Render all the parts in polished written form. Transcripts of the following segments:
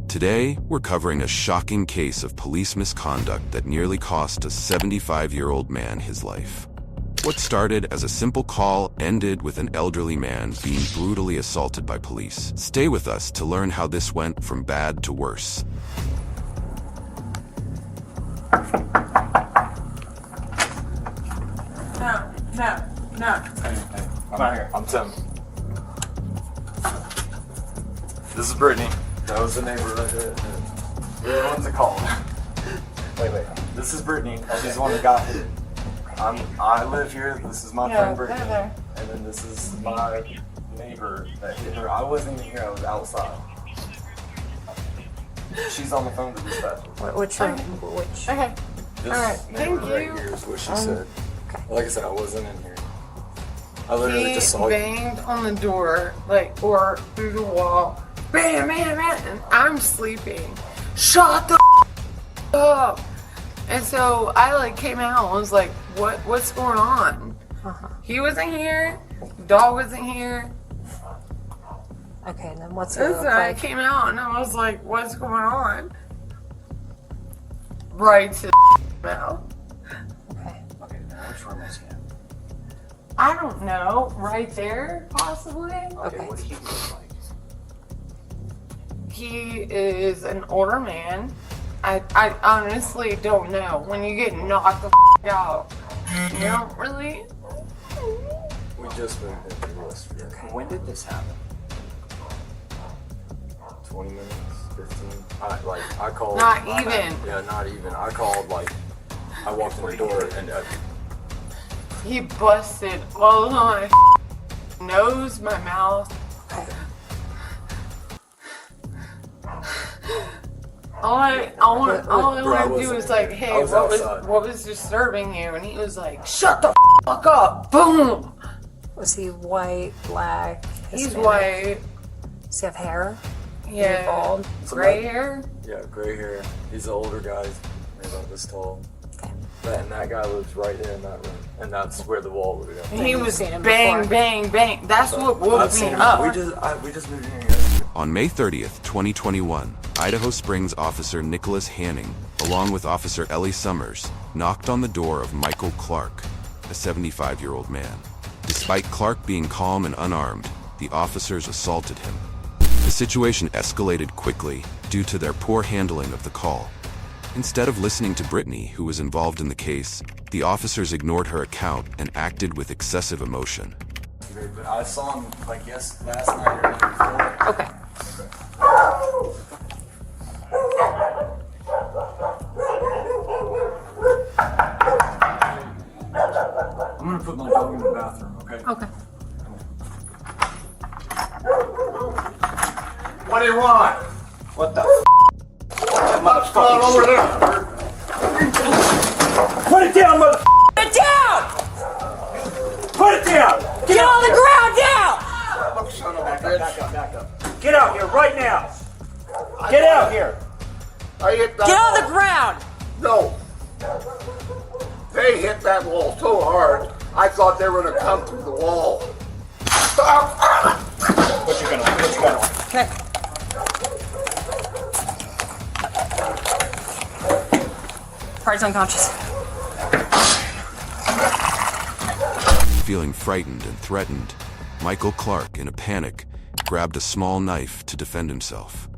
Today, we're covering a shocking case of police misconduct that nearly cost a 75-year-old man his life. What started as a simple call ended with an elderly man being brutally assaulted by police. Stay with us to learn how this went from bad to worse. No. Hey, I'm not here. I'm Tim. This is Brittany. That was the neighbor right there. We're the ones that called. Wait. This is Brittany. She's the one that got hit. I live here. This is my friend Brittany. And then this is my neighbor that hit her. I wasn't even here. I was outside. She's on the phone to dispatch. Which room? Which? Okay. This Alright, neighbor thank right you. here is what she said. Okay. Like I said, I wasn't in here. I literally just saw He you. banged on the door, or through the wall. Bam, and I'm sleeping. Shut the up. And so I came out and was like, what's going on? He wasn't here. Dog wasn't here. Okay, and then what's it And look so I like? came out and I was like, what's going on? Right to the mouth. Okay. Okay, now which room is he in? I don't know. Right there, possibly. Okay. What do you look like? He is an older man. I honestly don't know. When you get knocked the out, you don't really. We just moved into Westfield. Okay. When did this happen? 20 minutes, 15. I called. Not even. Yeah, not even. I called I walked in the door and He busted all of my nose, my mouth. All I want to do is hey, I was outside. what was disturbing you? And he was like, shut the fuck up! Boom. Was he white, black? He's Hispanic? white. Does he have hair? Yeah. Bald? Gray hair. yeah, gray hair. He's an older guy. He's about this tall. Okay. And that guy lives right there in that room, and that's where the wall would go. And he You've was seen him bang, before. bang, bang. That's what I've woke seen me him. up. We just moved in here yesterday. On May 30th, 2021, Idaho Springs officer Nicholas Hanning, along with officer Ellie Summers, knocked on the door of Michael Clark, a 75-year-old man. Despite Clark being calm and unarmed, the officers assaulted him. The situation escalated quickly due to their poor handling of the call. Instead of listening to Brittany, who was involved in the case, the officers ignored her account and acted with excessive emotion. But I saw him last night or the night before. Okay. I'm gonna put my dog in the bathroom, okay? Okay. What do you want? What the motherfucker over there? Put it down, mother. Put it down! Put it down! Get on the ground down! Son of a bitch. Back up. Get out here right now! Get out here! I hit that Get on wall. the ground! No. They hit that wall so hard, I thought they were going to come through the wall. Stop! What you gonna? Okay. Party's unconscious. Feeling frightened and threatened, Michael Clark, in a panic, grabbed a small knife to defend himself.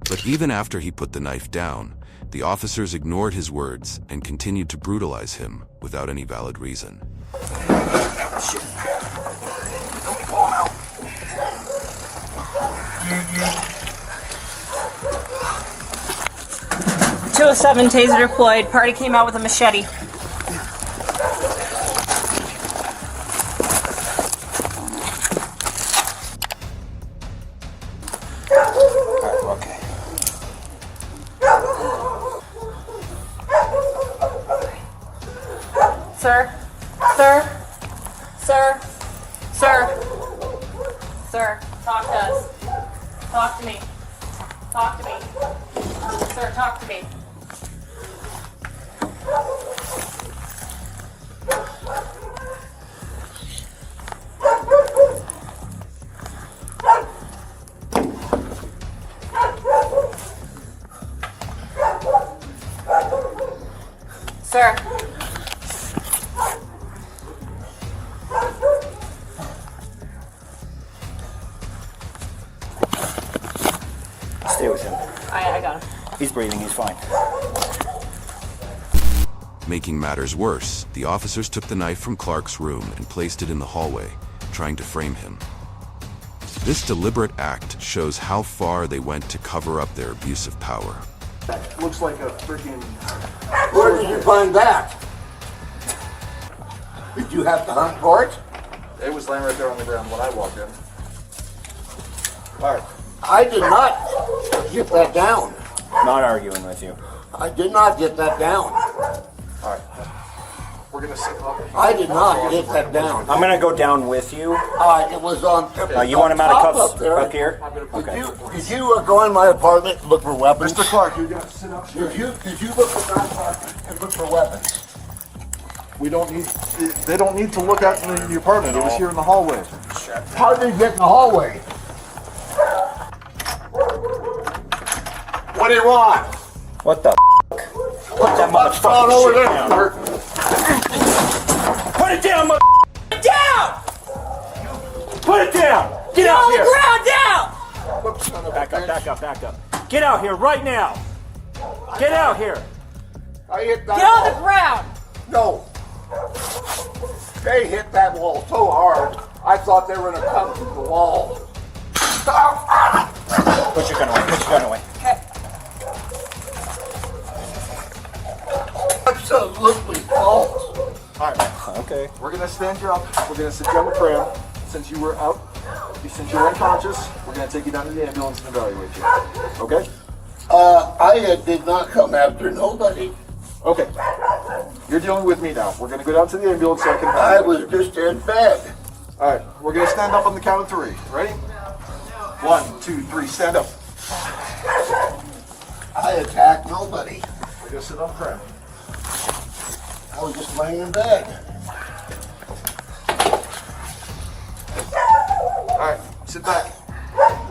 But even after he put the knife down, the officers ignored his words and continued to brutalize him without any valid reason. 207 taser deployed. Party came out with a machete. Okay. Sir? Sir? Sir? Sir? Sir, talk to us. Talk to me. Talk to me. Sir, talk to me. Sir. Stay with him. I got him. He's breathing, he's fine. Making matters worse, the officers took the knife from Clark's room and placed it in the hallway, trying to frame him. This deliberate act shows how far they went to cover up their abuse of power. Looks like a freaking... Where did you find that? Did you have to hunt for it? It was laying right there on the ground when I walked in. Alright. I did not get that down. Not arguing with you. I did not get that down. Alright. We're gonna sit up. I did not get that down. I'm gonna go down with you. It was on. You want him out of top cuffs up there. up here? Okay. Did you go in my apartment and look for weapons? Mr. Clark, you're gonna sit up here. Did you look for my apartment and look for weapons? We don't need... They don't need to look out in the apartment. It was here in the hallway. How did you get in the hallway? What do you want? What the Put that What's going motherfucking over shit there, down. sir? Put it down, mother. Down! Put it down! Get Get out on the here! ground, down! What son of a Back up, bitch? back up, back up. Get out here right now! Get out here! I hit that Get on the wall. ground! No. They hit that wall so hard, I thought they were going to come through the wall. Stop! Put your gun away, put your gun away. Absolutely false. Alright. Okay. We're gonna stand you up. We're gonna sit you on the pram. Since you were out, since you're unconscious, we're gonna take you down to the ambulance and evaluate you. Okay? I did not come after nobody. Okay. You're dealing with me now. We're gonna go down to the ambulance so I can I evaluate was just in bed. Alright, we're gonna stand up on the count of 3. Ready? 1, 2, 3, stand up. I attacked nobody. We're gonna sit on the pram. I was just laying in bed. Alright, sit back.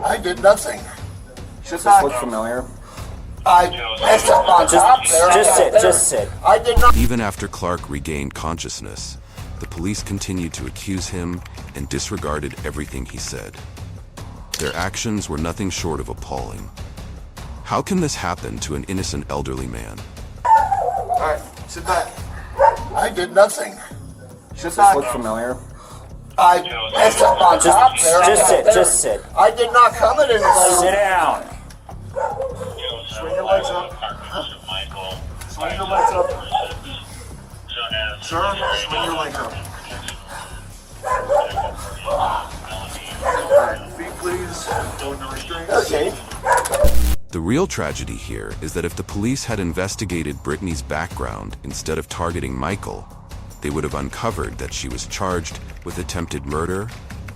I did nothing. Sit Does this back. look familiar? I messed up on top there. Just sit. I did not. Even after Clark regained consciousness, the police continued to accuse him and disregarded everything he said. Their actions were nothing short of appalling. How can this happen to an innocent elderly man? Alright, sit back. I did nothing. Sit Does this back. look familiar? I messed up on top there. Just sit. I did not come at anybody. Sit down. Swing your legs up. Swing your legs up. Sir, swing your legs up. Alright, feet please. Go into restraints. Okay. The real tragedy here is that if the police had investigated Brittany's background instead of targeting Michael, they would have uncovered that she was charged with attempted murder,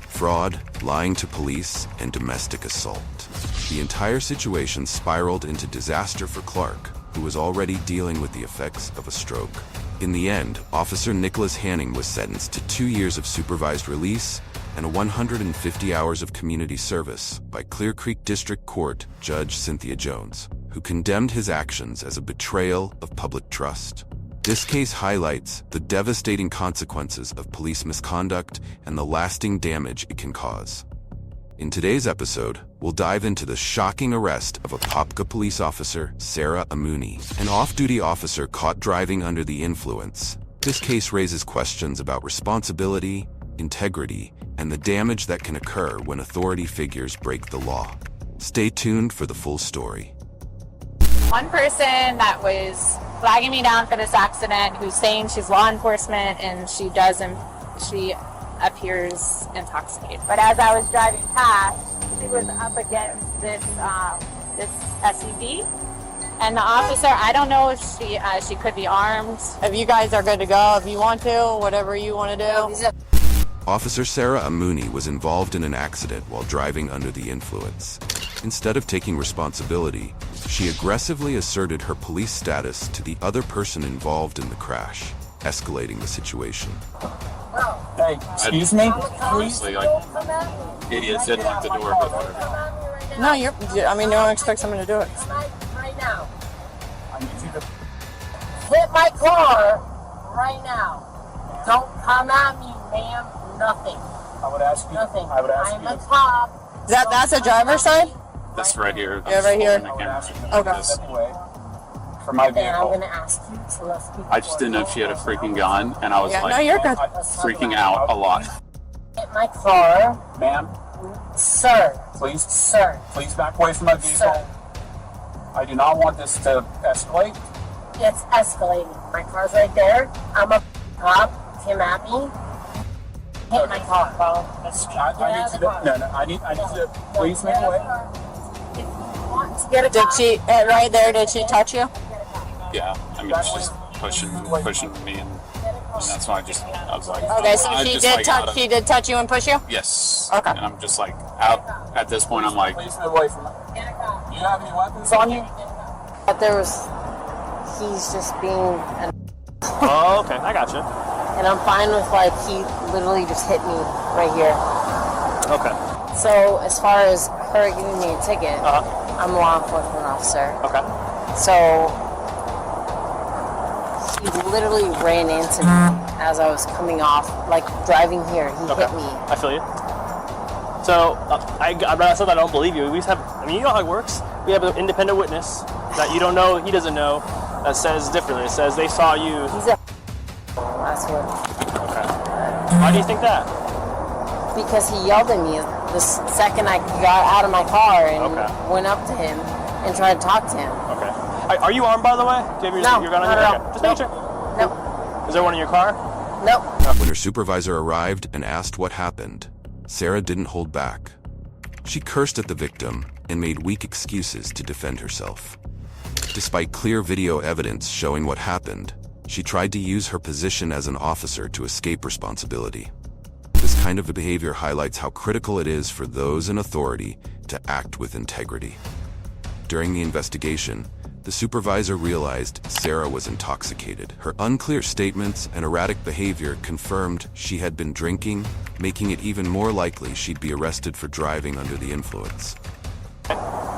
fraud, lying to police, and domestic assault. The entire situation spiraled into disaster for Clark, who was already dealing with the effects of a stroke. In the end, Officer Nicholas Hanning was sentenced to 2 years of supervised release and 150 hours of community service by Clear Creek District Court Judge Cynthia Jones, who condemned his actions as a betrayal of public trust. This case highlights the devastating consequences of police misconduct and the lasting damage it can cause. In today's episode, we'll dive into the shocking arrest of a Popka police officer, Sarah Amuni, an off-duty officer caught driving under the influence. This case raises questions about responsibility, integrity, and the damage that can occur when authority figures break the law. Stay tuned for the full story. One person that was flagging me down for this accident, who's saying she's law enforcement and she appears intoxicated. But as I was driving past, she was up against this SUV, and the officer, I don't know if she could be armed. If you guys are good to go, if you want to, whatever you want to do. Officer Sarah Amuni was involved in an accident while driving under the influence. Instead of taking responsibility, she aggressively asserted her police status to the other person involved in the crash, escalating the situation. Hey, excuse me? Honestly, like, idiots did lock the door, but whatever. No, no one expects someone to do it. I need you to hit my car right now. Don't come at me, ma'am. Nothing. I would ask you. Nothing. I would ask I'm you. a cop. That's a driver's side? This right here. Yeah, right here. I would ask you to Okay. step away from my And I'm vehicle. gonna ask you to let's be. I just didn't know if she had a freaking gun, and I was Yeah, like no, you're good. freaking out a lot. Hit my car, Ma'am, sir. please, Sir. please back away from my vehicle. Sir. I do not want this to escalate. It's escalating. My car's right there. I'm a cop. Came at me. Hit my car, bro. Let's I get out need of to. the car. No, I need to. Please make away. If you want to get a Did cop, she, right there, did she touch you? Yeah, I mean, she's pushing me, and that's why I was like, Okay, so I'm she just, did like, touch, out of- she did touch you and push you? Yes. Okay. And I'm just like out at this point. I'm like, Please move away from it. Do you have any weapons on you? but there was. He's just being an. Oh, okay. I got you. And I'm fine with like he literally just hit me right here. Okay. So as far as her giving me a ticket, Uh-huh. I'm a law enforcement officer. Okay. So he literally ran into me as I was coming off, like driving here. He Okay. hit me. I feel you. So, I said I don't believe you. We just have, I mean, you know how it works. We have an independent witness that you don't know, he doesn't know, that says differently. It says they saw you. He's a. That's what. Okay. Why do you think that? Because he yelled at me the second I got out of my car and Okay. went up to him and tried to talk to him. Okay. Are you armed, by the way? Do you have No, your gun on not you? at Okay. all. Just No. make sure. No. Is there one in your car? Nope. When her supervisor arrived and asked what happened, Sarah didn't hold back. She cursed at the victim and made weak excuses to defend herself. Despite clear video evidence showing what happened, she tried to use her position as an officer to escape responsibility. This kind of behavior highlights how critical it is for those in authority to act with integrity. During the investigation, the supervisor realized Sarah was intoxicated. Her unclear statements and erratic behavior confirmed she had been drinking, making it even more likely she'd be arrested for driving under the influence.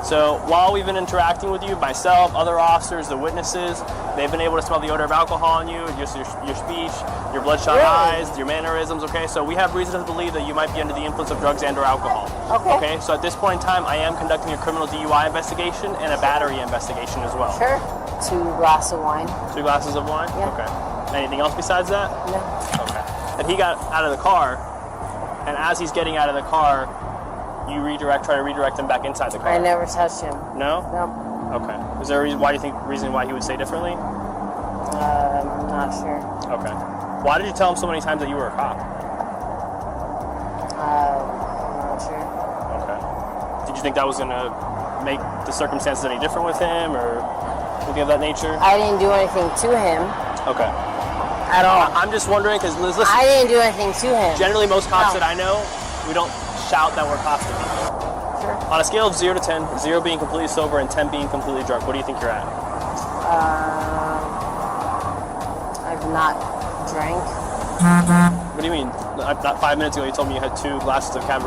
So while we've been interacting with you, myself, other officers, the witnesses, they've been able to smell the odor of alcohol on you, just your speech, your bloodshot eyes, your mannerisms, okay? So we have reason to believe that you might be under the influence of drugs and or alcohol. Okay, so at this point in time, I am conducting a criminal DUI investigation and a battery investigation as well. Sure. 2 glasses of wine. 2 glasses of wine? Yeah. Okay. Anything else besides that? No. Okay. And he got out of the car, and as he's getting out of the car, you try to redirect him back inside the car. I never touched him. No? No. Okay. Is there a reason why he would say differently? I'm not sure. Okay. Why did you tell him so many times that you were a cop? I'm not sure. Okay. Did you think that was gonna make the circumstances any different with him, or anything of that nature? I didn't do anything to him Okay. at all. I'm just wondering because listen. I didn't do anything to him. Generally, most cops No. that I know, we don't shout that we're cops to people. Sure. On a scale of 0 to 10, 0 being completely sober and 10 being completely drunk, what do you think you're at? I've not drank. What do you mean? Not 5 minutes ago, you told me you had 2 glasses of cab.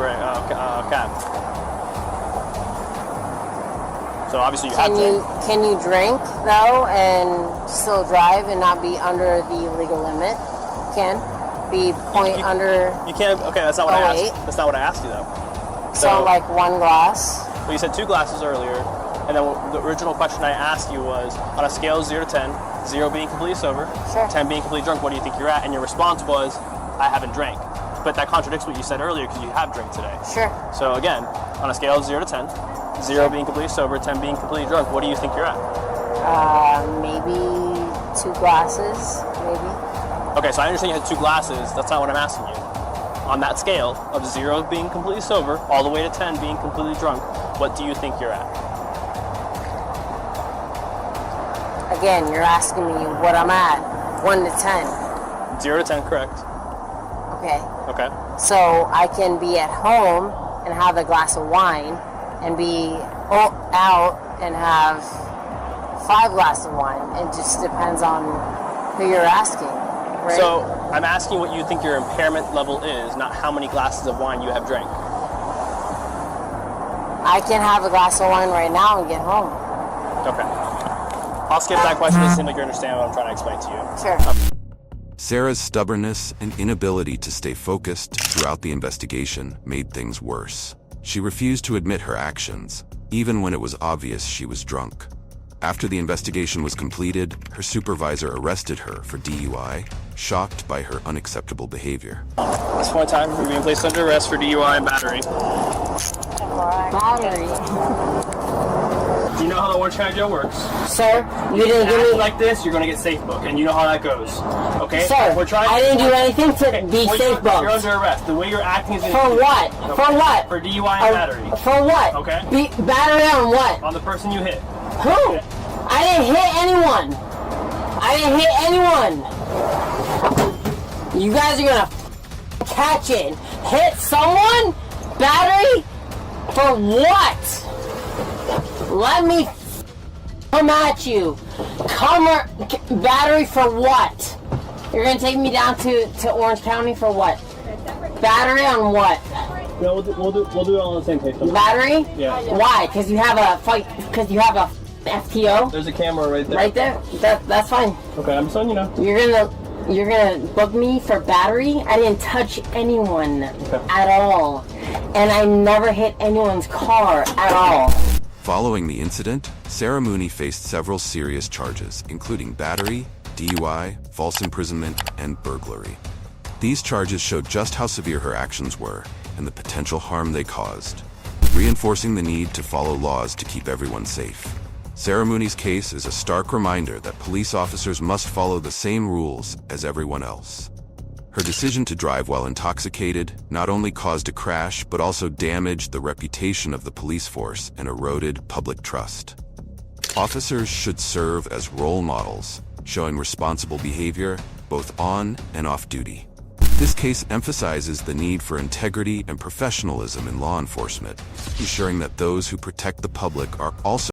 So obviously you have to. Can you drink though and still drive and not be under the legal limit? Can be under. You can't. Okay, that's not what I 08. asked. That's not what I asked you though. So like 1 glass. Well, you said 2 glasses earlier, and then the original question I asked you was, on a scale of 0 to 10, 0 being completely sober, Sure. 10 being completely drunk, what do you think you're at? And your response was, I haven't drank. But that contradicts what you said earlier because you have drank today. Sure. So again, on a scale of 0 to 10, 0 being completely sober, 10 being completely drunk, what do you think you're at? Maybe 2 glasses. Maybe. Okay, so I understand you had 2 glasses. That's not what I'm asking you. On that scale of 0 being completely sober, all the way to 10 being completely drunk, what do you think you're at? Again, you're asking me what I'm at. 1 to 10. 0 to 10, correct. Okay. Okay. So I can be at home and have a glass of wine and be out and have 5 glasses of wine. It just depends on who you're asking, right? So I'm asking what you think your impairment level is, not how many glasses of wine you have drank. I can have a glass of wine right now and get home. Okay. I'll skip that question. It seems like you understand what I'm trying to explain to you. Sure. Sarah's stubbornness and inability to stay focused throughout the investigation made things worse. She refused to admit her actions, even when it was obvious she was drunk. After the investigation was completed, her supervisor arrested her for DUI, shocked by her unacceptable behavior. At this point in time, you're being placed under arrest for DUI and battery. Battery. Do you know how the Orange County Jail works? Sir, you didn't give me... like this, you're going to get safe book, and you know how that goes. Okay? Sir, I didn't do anything to be safe booked. You're under arrest. The way you're acting is... For what? Okay. For what? For DUI and battery. For what? Okay. Battery on what? On the person you hit. Who? Okay. I didn't hit anyone. I didn't hit anyone. You guys are gonna catch it. Hit someone? Battery? For what? Let me come at you. Battery for what? You're gonna take me down to Orange County for what? Battery on what? Yeah, we'll do it all on the same page. Battery? Yeah. Why? Because you have a fight. Because you have a FTO. There's a camera right there. Right there. That's fine. Okay, I'm just letting you know. You're gonna book me for battery? I didn't touch anyone at all, and I never hit anyone's car at all. Following the incident, Sarah Mooney faced several serious charges, including battery, DUI, false imprisonment, and burglary. These charges showed just how severe her actions were and the potential harm they caused, reinforcing the need to follow laws to keep everyone safe. Sarah Mooney's case is a stark reminder that police officers must follow the same rules as everyone else. Her decision to drive while intoxicated not only caused a crash, but also damaged the reputation of the police force and eroded public trust. Officers should serve as role models, showing responsible behavior both on and off duty. This case emphasizes the need for integrity and professionalism in law enforcement, ensuring that those who protect the public are also